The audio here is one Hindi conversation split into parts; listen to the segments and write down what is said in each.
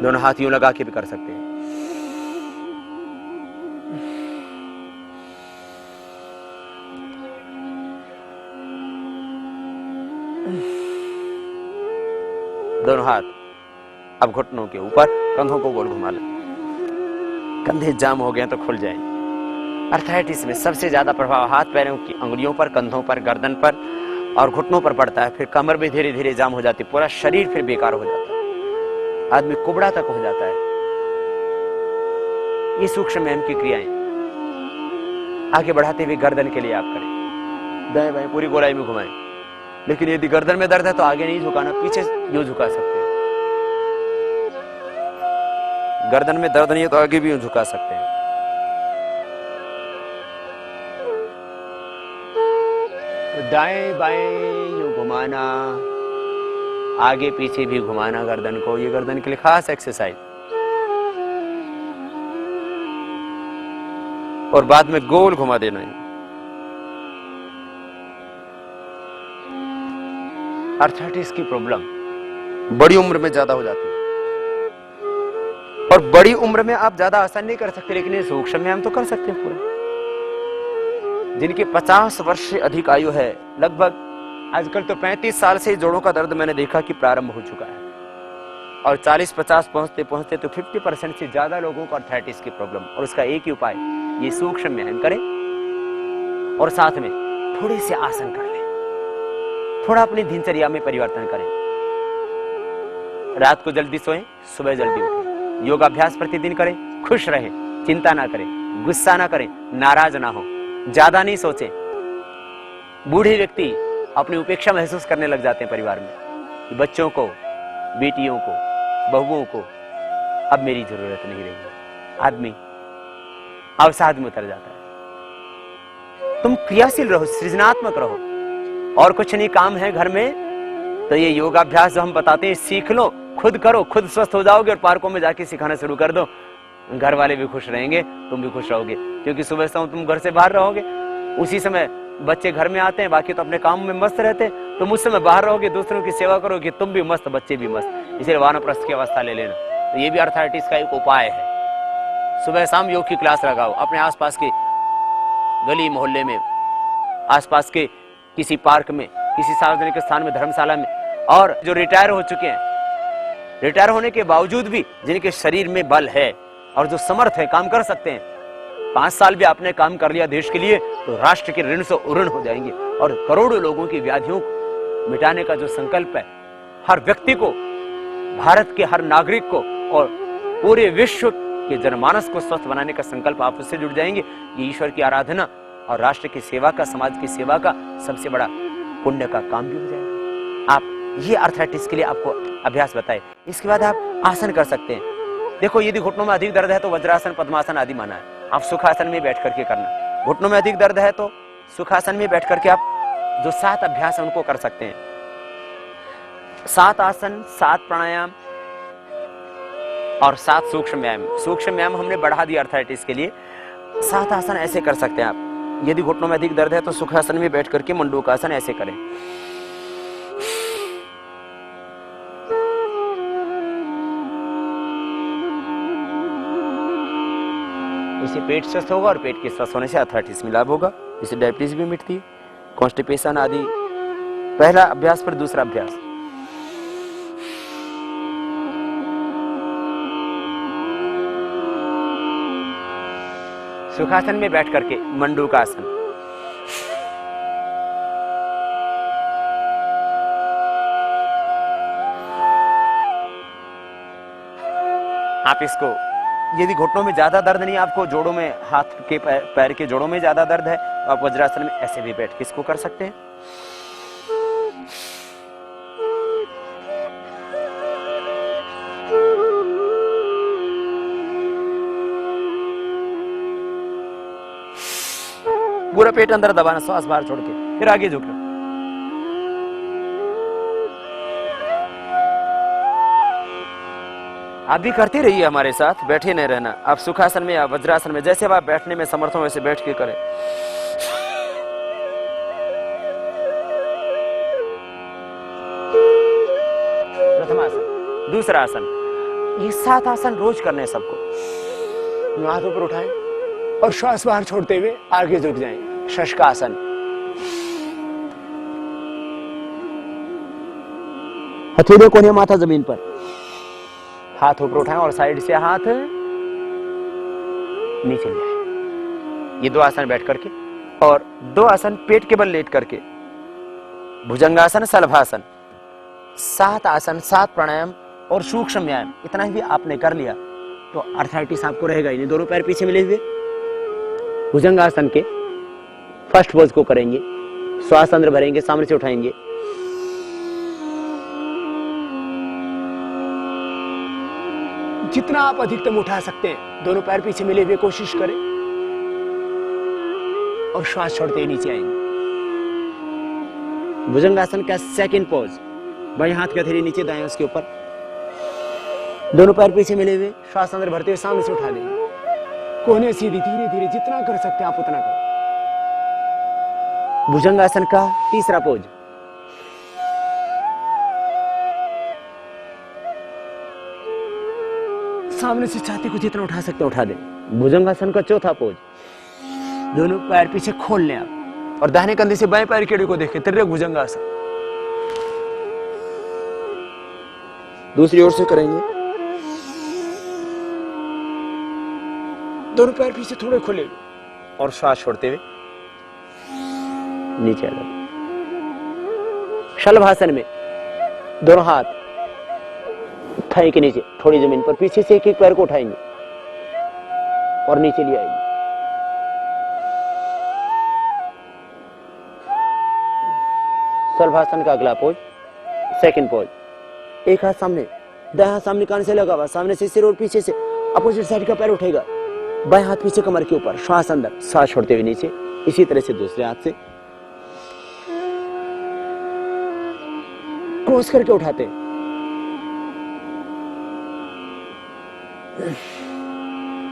दोनों हाथ यूं लगा के भी कर सकते हैं। दोनों हाथ अब घुटनों के ऊपर, कंधों को गोल घुमा लें। कंधे जाम हो गए तो खुल जाएंगे। अर्थराइटिस में सबसे ज्यादा प्रभाव हाथ पैरों की अंगुलियों पर, कंधों पर, गर्दन पर और घुटनों पर पड़ता है। फिर कमर भी धीरे धीरे जाम हो जाती है, पूरा शरीर फिर बेकार हो जाता है, आदमी कुबड़ा तक हो जाता है। ये सूक्ष्म व्यायाम की क्रियाएं आगे बढ़ाते हुए गर्दन के लिए आप करें। दाएं बाएं पूरी गोलाई में घुमाएं। लेकिन यदि गर्दन में दर्द है तो आगे नहीं झुकाना, पीछे यूं झुका सकते हैं। गर्दन में दर्द नहीं है तो आगे भी यूं झुका सकते हैं। तो दाएं बाएं यूं घुमाना, आगे पीछे भी घुमाना गर्दन को। ये गर्दन के लिए खास एक्सरसाइज। और बाद में गोल घुमा देना है। अर्थराइटिस की प्रॉब्लम बड़ी उम्र में ज्यादा हो जाती है, और बड़ी उम्र में आप ज्यादा आसान नहीं कर सकते, लेकिन ये सूक्ष्म व्यायाम तो कर सकते हैं पूरा। जिनकी 50 वर्ष से अधिक आयु है, लगभग आजकल तो 35 साल से जोड़ों का दर्द मैंने देखा कि प्रारंभ हो चुका है, और 40-50 पहुंचते पहुंचते तो 50% से ज्यादा लोगों को अर्थराइटिस की प्रॉब्लम। और उसका एक ही उपाय, ये सूक्ष्म व्यायाम करें और साथ में थोड़े से आसन कर लें, थोड़ा अपनी दिनचर्या में परिवर्तन करें। रात को जल्दी सोएं, सुबह जल्दी उठें, योगाभ्यास प्रतिदिन करें, खुश रहें, चिंता ना करें, गुस्सा ना करें, नाराज ना हो, ज्यादा नहीं सोचें। बूढ़े व्यक्ति अपनी उपेक्षा महसूस करने लग जाते हैं परिवार में, बच्चों को, बेटियों को, बहुओं को अब मेरी जरूरत नहीं रही। आदमी अवसाद में उतर जाता है। तुम क्रियाशील रहो, सृजनात्मक रहो, और कुछ नहीं काम है घर में तो ये योगाभ्यास जो हम बताते हैं सीख लो, खुद करो, खुद स्वस्थ हो जाओगे। और पार्कों में जाके सिखाना शुरू कर दो, घर वाले भी खुश रहेंगे, तुम भी खुश रहोगे। क्योंकि सुबह शाम तुम घर से बाहर रहोगे, उसी समय बच्चे घर में आते हैं, बाकी तो अपने काम में मस्त रहते हैं। तुम उस समय बाहर रहोगे, दूसरों की सेवा करोगे, तुम भी मस्त, बच्चे भी मस्त। इसलिए वानप्रस्थ की अवस्था ले लेना। तो ये भी अर्थराइटिस का एक उपाय है। सुबह शाम योग की क्लास लगाओ, अपने आसपास के गली मोहल्ले में, आसपास के किसी पार्क में, किसी सार्वजनिक स्थान में, धर्मशाला में। और जो रिटायर हो चुके हैं, रिटायर होने के बावजूद भी जिनके शरीर में बल है और जो समर्थ है, काम कर सकते हैं, 5 साल भी आपने काम कर लिया देश के लिए तो राष्ट्र के ऋण से उऋण हो जाएंगे। और करोड़ों लोगों की व्याधियों को मिटाने का जो संकल्प है, हर व्यक्ति को, भारत के हर नागरिक को और पूरे विश्व के जनमानस को स्वस्थ बनाने का संकल्प आप उससे जुड़ जाएंगे। ये ईश्वर की आराधना और राष्ट्र की सेवा का, समाज की सेवा का सबसे बड़ा पुण्य का काम भी हो जाएगा। आप ये अर्थराइटिस के लिए आपको अभ्यास बताए। इसके बाद आप आसन कर सकते हैं। देखो, यदि घुटनों में अधिक दर्द है तो वज्रासन, पद्मासन आदि माना है, आप सुखासन में बैठ करके करना। घुटनों में अधिक दर्द है तो सुखासन में बैठ करके आप जो 7 अभ्यास है उनको कर सकते हैं। 7 आसन, 7 प्राणायाम और 7 सूक्ष्म व्यायाम। सूक्ष्म व्यायाम हमने बढ़ा दिया अर्थराइटिस के लिए। 7 आसन ऐसे कर सकते हैं आप। यदि घुटनों में अधिक दर्द है तो सुखासन में बैठ करके मंडूकासन ऐसे करें। इससे पेट स्वस्थ होगा, और पेट के स्वस्थ होने से अर्थराइटिस में लाभ होगा। इससे डायबिटीज भी मिटती है, कॉन्स्टिपेशन आदि। पहला अभ्यास पर दूसरा अभ्यास। सुखासन में बैठ करके मंडूकासन। आप इसको, यदि घुटनों में ज्यादा दर्द नहीं, आपको जोड़ों में, हाथ के पैर के जोड़ों में ज्यादा दर्द है, तो आप वज्रासन में ऐसे भी बैठ के इसको कर सकते हैं। पूरा पेट अंदर दबाना, श्वास बाहर छोड़ के, फिर आगे झुकना। आप भी करते रहिए हमारे साथ, बैठे नहीं रहना। आप सुखासन में या वज्रासन में, जैसे आप बैठने में समर्थ हो वैसे बैठ के करें। प्रथमासन। दूसरा आसन, ये 7 आसन रोज करने हैं सबको। हाथ ऊपर उठाएं और श्वास बाहर छोड़ते हुए आगे झुक जाएं। शशकासन। हथेलियों को नहीं, माथा जमीन पर, हाथ ऊपर उठाएं और साइड से हाथ नीचे ले आए। ये 2 आसन बैठ करके, और 2 आसन पेट के बल लेट करके, भुजंगासन, शलभासन। 7 आसन, 7 प्राणायाम और सूक्ष्म व्यायाम, इतना ही आपने कर लिया तो आर्थराइटिस आपको रहेगा ही नहीं। दोनों पैर पीछे मिले हुए भुजंगासन के फर्स्ट पोज को करेंगे, श्वास अंदर भरेंगे, सामने से उठाएंगे। जितना आप अधिकतम उठा सकते हैं, दोनों पैर पीछे मिले हुए कोशिश करें और श्वास छोड़ते ही नीचे आएंगे। भुजंगासन का सेकंड पोज, बाएं हाथ की हथेली नीचे, दाएं उसके ऊपर, दोनों पैर पीछे मिले हुए, श्वास अंदर भरते हुए सामने से उठा देंगे। कोहनी सीधी, धीरे धीरे जितना कर सकते हैं आप उतना करें। भुजंगासन का तीसरा पोज, सामने से छाती को जितना उठा सकते उठा दें। भुजंगासन का चौथा पोज, दोनों पैर पीछे खोल लें आप और दाहिने कंधे से बाएं पैर की को देखें, त्रिरेख भुजंगासन। दूसरी ओर से करेंगे, दोनों पैर पीछे थोड़े खुले और श्वास छोड़ते हुए नीचे आ जाए। शलभासन में दोनों हाथ थाई के नीचे, थोड़ी जमीन पर, पीछे से एक एक पैर को उठाएंगे और नीचे ले आएंगे। शलभासन का अगला पोज, सेकंड पोज, एक हाथ सामने, दायां हाथ सामने कान से लगा हुआ, सामने से सिर और पीछे से अपोजिट साइड का पैर उठेगा, बाएं हाथ पीछे कमर के ऊपर, श्वास अंदर, श्वास छोड़ते हुए नीचे। इसी तरह से दूसरे हाथ से क्रॉस करके उठाते हैं।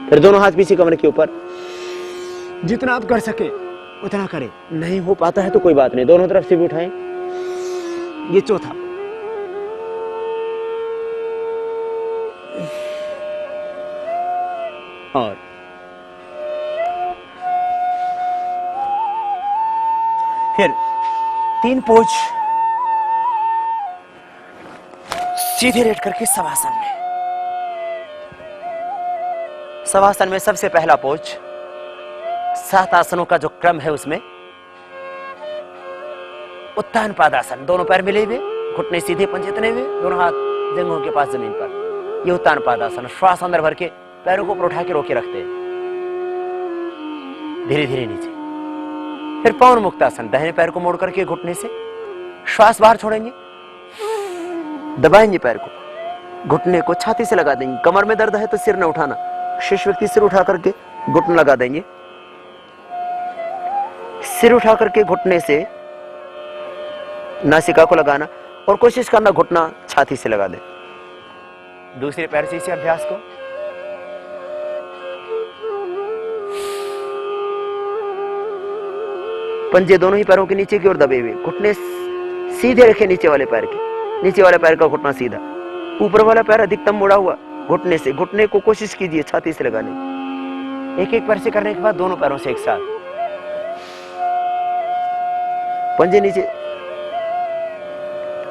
फिर दोनों हाथ पीछे कमर के ऊपर, जितना आप कर सके उतना करें। नहीं हो पाता है तो कोई बात नहीं, दोनों तरफ से भी उठाएं। ये चौथा। और फिर 3 पोज सीधे लेट करके शवासन में। शवासन में सबसे पहला पोज, 7 आसनों का जो क्रम है उसमें उत्तान पादासन, दोनों पैर मिले हुए, घुटने सीधे, पंजे तने हुए, दोनों हाथ जंघों के पास जमीन पर। ये उत्तान पादासन, श्वास अंदर भर के पैरों को ऊपर उठा के रोके रखते हैं, धीरे धीरे नीचे। फिर पवन मुक्तासन, दाहिने पैर को मोड़ करके घुटने से श्वास बाहर छोड़ेंगे, दबाएंगे पैर को, घुटने को छाती से लगा देंगे। कमर में दर्द है तो सिर न उठाना, शेष व्यक्ति सिर उठा करके घुटना लगा देंगे, सिर उठा करके घुटने से नासिका को लगाना और कोशिश करना घुटना छाती से लगा दे। दूसरे पैर से इसी अभ्यास को। पंजे दोनों ही पैरों के नीचे की ओर दबे हुए, घुटने सीधे रखे नीचे वाले पैर के, नीचे वाले पैर का घुटना सीधा, ऊपर वाला पैर अधिकतम मुड़ा हुआ घुटने से। घुटने को कोशिश कीजिए छाती से लगाने। एक एक पैर से करने के बाद दोनों पैरों से एक साथ, पंजे नीचे,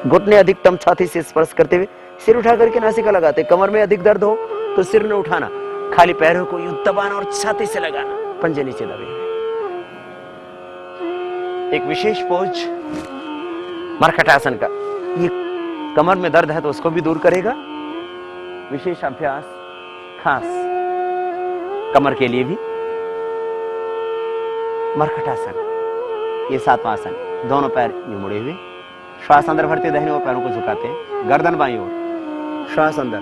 घुटने अधिकतम छाती से स्पर्श करते हुए, सिर उठा करके नासिका लगाते। कमर में अधिक दर्द हो तो सिर न उठाना, खाली पैरों को यूं दबाना और छाती से लगाना, पंजे नीचे दबे हुए। एक विशेष पोज मरकटासन का, ये कमर में दर्द है तो उसको भी दूर करेगा। विशेष अभ्यास खास कमर के लिए भी, मरकटासन। ये 7वां आसन, दोनों पैर यूं मुड़े हुए, श्वास अंदर भरते, दाहिने ओर पैरों को झुकाते हैं, गर्दन बाईं ओर, श्वास अंदर,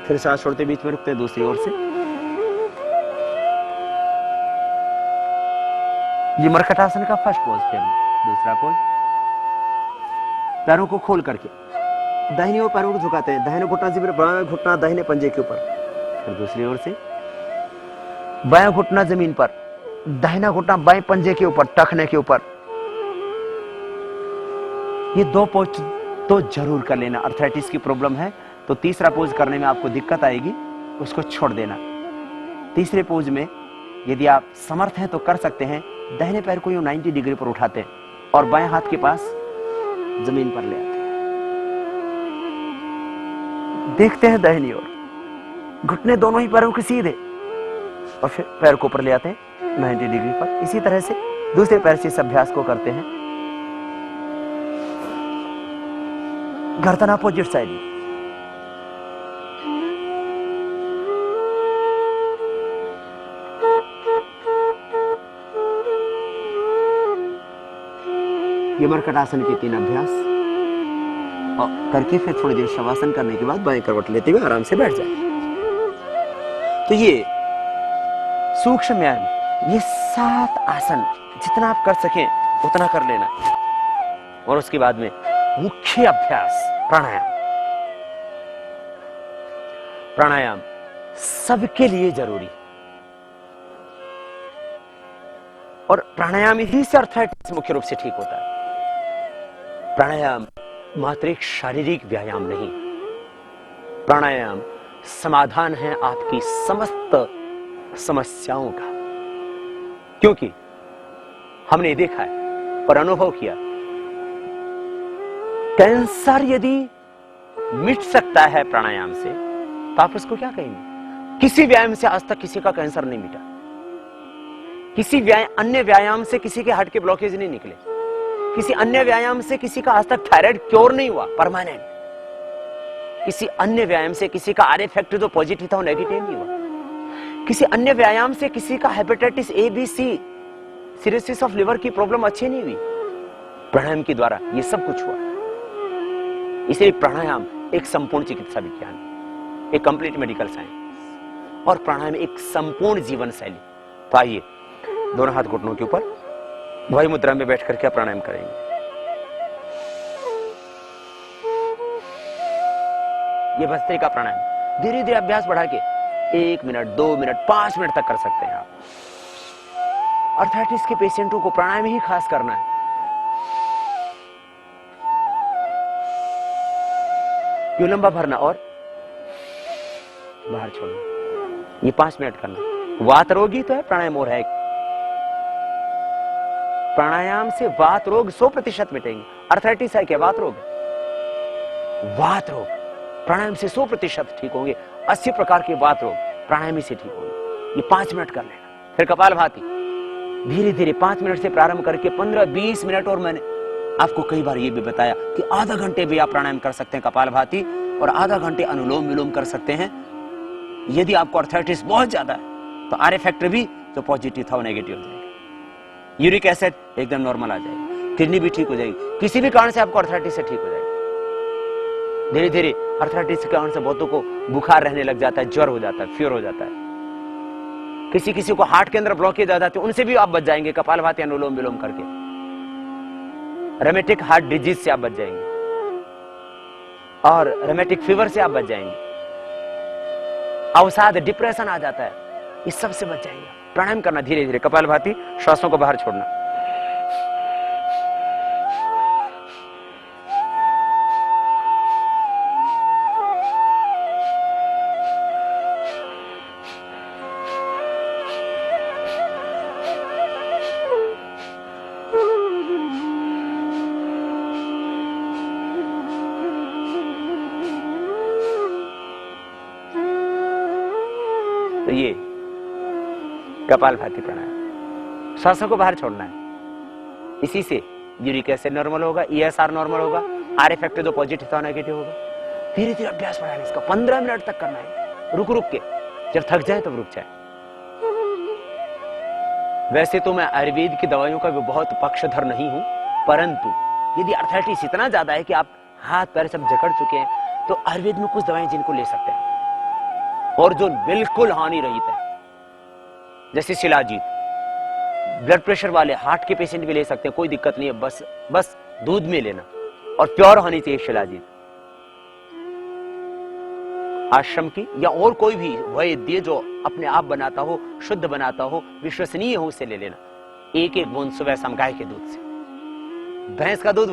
फिर सांस छोड़ते बीच में रुकते हैं दूसरी ओर से। ये मरकटासन का फर्स्ट पोज। फिर दूसरा पोज, पैरों को खोल करके दाहिनी ओर पैरों को झुकाते हैं, दाहिने घुटना से बायां घुटना दाहिने पंजे के ऊपर, फिर दूसरी ओर से बायां घुटना जमीन पर, दाहिना घुटना बाएं पंजे के ऊपर, टखने के ऊपर। ये 2 पोज तो जरूर कर लेना। अर्थराइटिस की प्रॉब्लम है तो तीसरा पोज करने में आपको दिक्कत आएगी, उसको छोड़ देना। तीसरे पोज में यदि आप समर्थ हैं तो कर सकते हैं। दाहिने पैर को यूं 90 डिग्री पर उठाते हैं और बाएं हाथ के पास जमीन पर ले आते हैं। देखते हैं दाहिनी ओर, घुटने दोनों ही पैरों के सीधे और फिर पैर को ऊपर ले आते हैं 90 डिग्री पर। इसी तरह से दूसरे पैर से इस अभ्यास को करते हैं। गर्दन अपोजिट साइड में। ये मरकट आसन के 3 अभ्यास और करके फिर थोड़ी देर शवासन करने के बाद बाएं करवट लेते हुए आराम से बैठ जाए। तो ये सूक्ष्म व्यायाम, ये 7 आसन जितना आप कर सकें उतना कर लेना। और उसके बाद में मुख्य अभ्यास प्राणायाम। प्राणायाम सबके लिए जरूरी और प्राणायाम ही से अर्थात मुख्य रूप से ठीक होता है। प्राणायाम मात्र एक शारीरिक व्यायाम नहीं, प्राणायाम समाधान है आपकी समस्त समस्याओं का। क्योंकि हमने देखा है और अनुभव किया, कैंसर यदि मिट सकता है प्राणायाम से तो आप उसको क्या कहेंगे? किसी व्यायाम से आज तक किसी का कैंसर नहीं मिटा, किसी अन्य व्यायाम से किसी के हार्ट के ब्लॉकेज नहीं निकले, किसी अन्य व्यायाम से किसी का आज तक थायराइड क्योर नहीं हुआ परमानेंट, किसी अन्य व्यायाम से किसी का आर फैक्टर जो पॉजिटिव था वो नेगेटिव नहीं हुआ, किसी अन्य व्यायाम से किसी का hepatitis A B C cirrhosis of liver की प्रॉब्लम अच्छी नहीं हुई। प्राणायाम के द्वारा ये सब कुछ हुआ। इसलिए प्राणायाम एक संपूर्ण चिकित्सा विज्ञान, एक कंप्लीट मेडिकल साइंस और प्राणायाम एक संपूर्ण जीवन शैली। तो आइए दोनों हाथ घुटनों के ऊपर वायु मुद्रा में बैठ करके प्राणायाम करेंगे। ये भस्त्रिका प्राणायाम धीरे धीरे अभ्यास बढ़ा के 1 मिनट 2 मिनट 5 मिनट तक कर सकते हैं आप। अर्थराइटिस के पेशेंटों को प्राणायाम ही खास करना है। क्यों लंबा भरना और बाहर छोड़ना, ये 5 मिनट करना। वात रोगी तो है प्राणायाम और है। प्राणायाम से वात रोग 100% मिटेंगे। अर्थराइटिस है क्या? वात रोग, वात रोग प्राणायाम से 100% ठीक होंगे। 80 प्रकार के वात रोग प्राणायाम से ठीक होंगे। ये 5 मिनट कर लेना। फिर कपालभाति धीरे धीरे 5 मिनट से प्रारंभ करके 15-20 मिनट, और मैंने आपको कई बार ये भी बताया कि आधा घंटे भी आप प्राणायाम कर सकते हैं कपालभाति, और आधा घंटे अनुलोम विलोम कर सकते हैं। यदि आपको अर्थराइटिस बहुत ज्यादा है तो आर फैक्टर भी जो पॉजिटिव था वो नेगेटिव हो जाएगा, यूरिक एसिड एकदम नॉर्मल आ जाएगा, किडनी भी ठीक हो जाएगी। किसी भी कारण से आपको अर्थराइटिस से ठीक हो जाएगा। धीरे धीरे अर्थराइटिस के कारण से बहुतों को बुखार रहने लग जाता है, ज्वर हो जाता है, फीवर हो जाता है। किसी किसी को हार्ट के अंदर ब्लॉकेज आ जाते हैं, उनसे भी आप बच जाएंगे कपालभाति अनुलोम विलोम करके। रेमेटिक हार्ट डिजीज से आप बच जाएंगे और रेमेटिक फीवर से आप बच जाएंगे। अवसाद डिप्रेशन आ जाता है, इस सब से बच जाएंगे। प्राणायाम करना धीरे धीरे, कपालभाति, श्वासों को बाहर छोड़ना। तो ये कपालभाति प्राणायाम, श्वासों को बाहर छोड़ना है। इसी से यूरिक एसिड नॉर्मल होगा, ईएसआर नॉर्मल होगा, आर फैक्टर जो पॉजिटिव था नेगेटिव होगा। धीरे धीरे अभ्यास बढ़ाना, इसका 15 मिनट तक करना है, रुक रुक के, जब थक जाए तब रुक जाए। वैसे तो मैं आयुर्वेद की दवाइयों का भी बहुत पक्षधर नहीं हूं, परंतु यदि अर्थराइटिस इतना ज्यादा है कि आप हाथ पैर सब जकड़ चुके हैं, तो आयुर्वेद में कुछ दवाएं जिनको ले सकते हैं और जो बिल्कुल हानि रहित है, जैसे शिलाजीत। ब्लड प्रेशर वाले, हार्ट के पेशेंट भी ले सकते हैं, कोई दिक्कत नहीं है। बस दूध में लेना और प्योर होनी चाहिए शिलाजीत। आश्रम की या और कोई भी वैद्य जो अपने आप बनाता हो, शुद्ध बनाता हो, विश्वसनीय हो, उससे ले लेना। 1-1 बूंद सुबह शाम गाय के दूध से। भैंस का दूध